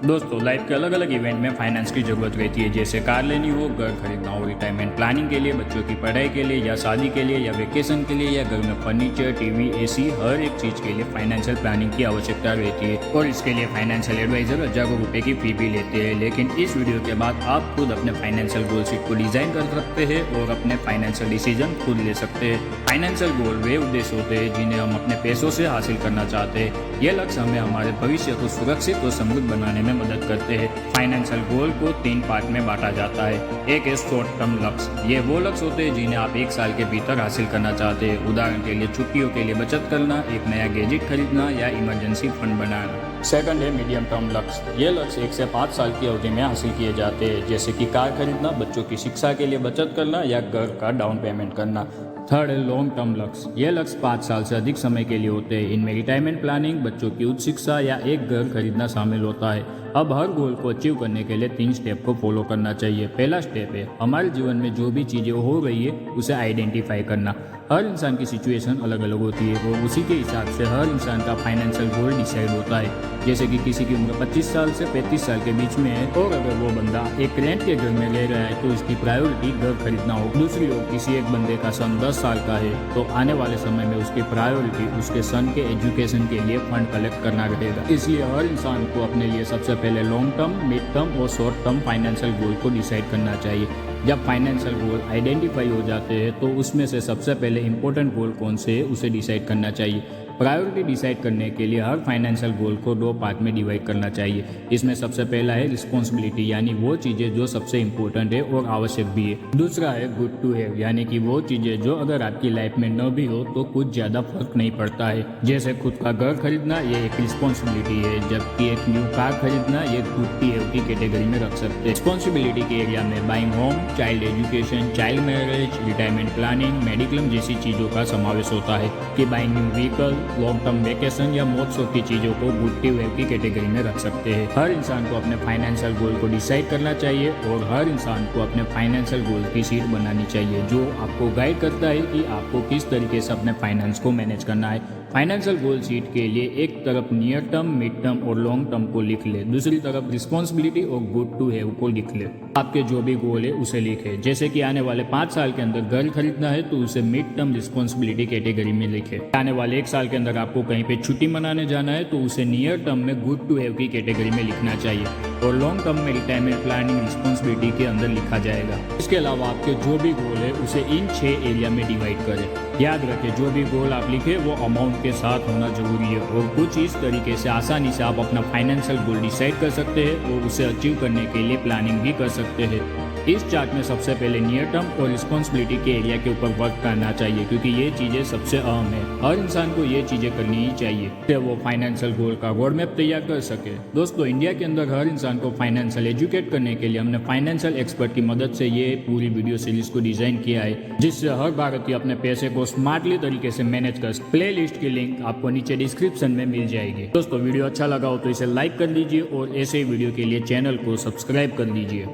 दोस्तों लाइफ के अलग अलग इवेंट में फाइनेंस की जरूरत रहती है, जैसे कार लेनी हो, घर खरीदना हो, रिटायरमेंट प्लानिंग के लिए, बच्चों की पढ़ाई के लिए, या शादी के लिए, या वेकेशन के लिए, या घर में फर्नीचर, टीवी, एसी, हर एक चीज के लिए फाइनेंशियल प्लानिंग की आवश्यकता रहती है। और इसके लिए फाइनेंशियल एडवाइजर हजारों रुपए की फी भी लेते हैं। लेकिन इस वीडियो के बाद आप खुद अपने फाइनेंशियल गोल शीट को डिजाइन कर सकते हैं और अपने फाइनेंशियल डिसीजन खुद ले सकते हैं। फाइनेंशियल गोल वे उद्देश्य होते हैं जिन्हें हम अपने पैसों से हासिल करना चाहते हैं। ये लक्ष्य हमें हमारे भविष्य को सुरक्षित और समृद्ध बनाने में मदद करते हैं। फाइनेंशियल गोल को 3 पार्ट में बांटा जाता है। एक है शॉर्ट टर्म लक्ष्य। ये वो लक्ष्य होते हैं जिन्हें आप 1 साल के भीतर हासिल करना चाहते हैं। उदाहरण के लिए छुट्टियों के लिए बचत करना, एक नया गैजेट खरीदना या इमरजेंसी फंड बनाना। सेकंड है मीडियम टर्म लक्ष्य। ये लक्ष्य 1 से 5 साल की अवधि में हासिल किए जाते हैं, जैसे कि कार खरीदना, बच्चों की शिक्षा के लिए बचत करना या घर का डाउन पेमेंट करना। थर्ड है लॉन्ग टर्म लक्ष्य। ये लक्ष्य 5 साल से अधिक समय के लिए होते हैं। इनमें रिटायरमेंट प्लानिंग, बच्चों की उच्च शिक्षा या एक घर खरीदना शामिल होता है। अब हर गोल को अचीव करने के लिए 3 स्टेप को फॉलो करना चाहिए। पहला स्टेप है हमारे जीवन में जो भी चीज़ें हो रही है उसे आइडेंटिफाई करना। हर इंसान की सिचुएशन अलग अलग होती है और उसी के हिसाब से हर इंसान का फाइनेंशियल गोल डिसाइड होता है। जैसे कि किसी की उम्र 25 साल से 35 साल के बीच में है और अगर वो बंदा एक रेंट के घर में रह रहा है तो उसकी प्रायोरिटी घर खरीदना हो। दूसरी ओर किसी एक बंदे का सन 10 साल का है तो आने वाले समय में उसकी प्रायोरिटी उसके सन के एजुकेशन के लिए फंड कलेक्ट करना रहेगा। इसलिए हर इंसान को अपने लिए सबसे पहले लॉन्ग टर्म, मिड टर्म और शॉर्ट टर्म फाइनेंशियल गोल को डिसाइड करना चाहिए। जब फाइनेंशियल गोल आइडेंटिफाई हो जाते हैं तो उसमें से सबसे पहले इंपॉर्टेंट गोल कौन से है उसे डिसाइड करना चाहिए। प्रायोरिटी डिसाइड करने के लिए हर फाइनेंशियल गोल को 2 पार्ट में डिवाइड करना चाहिए। इसमें सबसे पहला है रिस्पॉन्सिबिलिटी, यानी वो चीज़ें जो सबसे इंपॉर्टेंट है और आवश्यक भी है। दूसरा है गुड टू हैव, यानी कि वो चीज़ें जो अगर आपकी लाइफ में न भी हो तो कुछ ज़्यादा फर्क नहीं पड़ता है। जैसे खुद का घर खरीदना, ये एक रिस्पॉन्सिबिलिटी है, जबकि एक न्यू कार खरीदना ये गुड टू हैव की कैटेगरी में रख सकते हैं। रिस्पॉन्सिबिलिटी के एरिया में buying home, child education, child marriage, retirement planning, mediclaim जैसी चीज़ों का समावेश होता है। कि buying new vehicle, long term vacation या महोत्सव की चीज़ों को गुड टू हैव की कैटेगरी में रख सकते हैं। हर इंसान को अपने फाइनेंशियल गोल को डिसाइड करना चाहिए और हर इंसान को अपने फाइनेंशियल गोल की शीट बनानी चाहिए जो आपको गाइड करता है कि आपको किस तरीके से अपने फाइनेंस को मैनेज करना है। फाइनेंशियल गोल शीट के लिए एक तरफ नियर टर्म, मिड टर्म और लॉन्ग टर्म को लिख ले, दूसरी तरफ रिस्पॉन्सिबिलिटी और गुड टू हैव को लिख ले। आपके जो भी गोल है उसे लिखे। जैसे कि आने वाले 5 साल के अंदर घर खरीदना है तो उसे मिड टर्म रिस्पॉन्सिबिलिटी कैटेगरी में लिखे। आने वाले 1 साल के अंदर आपको कहीं पे छुट्टी मनाने जाना है तो उसे नियर टर्म में गुड टू हैव की कैटेगरी में लिखना चाहिए और लॉन्ग टर्म में रिटायरमेंट प्लानिंग रिस्पॉन्सिबिलिटी के अंदर लिखा जाएगा। इसके अलावा आपके जो भी गोल है उसे इन 6 एरिया में डिवाइड करें। याद रखें जो भी गोल आप लिखे वो अमाउंट के साथ होना जरूरी है और कुछ इस तरीके से आसानी से आप अपना फाइनेंशियल गोल डिसाइड कर सकते हैं और उसे अचीव करने के लिए प्लानिंग भी कर सकते हैं। इस चार्ट में सबसे पहले नियर टर्म और रिस्पॉन्सिबिलिटी के एरिया के ऊपर वर्क करना चाहिए क्योंकि ये चीज़ें सबसे अहम है। हर इंसान को ये चीज़ें करनी ही चाहिए कि वो फाइनेंशियल गोल का रोड मैप तैयार कर सके। दोस्तों इंडिया के अंदर हर इंसान को फाइनेंशियल एजुकेट करने के लिए हमने फाइनेंशियल एक्सपर्ट की मदद से ये पूरी वीडियो सीरीज को डिजाइन किया है जिससे हर भारतीय अपने पैसे को स्मार्टली तरीके से मैनेज कर। प्ले लिस्ट की लिंक आपको नीचे डिस्क्रिप्शन में मिल जाएगी। दोस्तों वीडियो अच्छा लगा हो तो इसे लाइक कर लीजिए और ऐसे ही वीडियो के लिए चैनल को सब्सक्राइब कर लीजिए।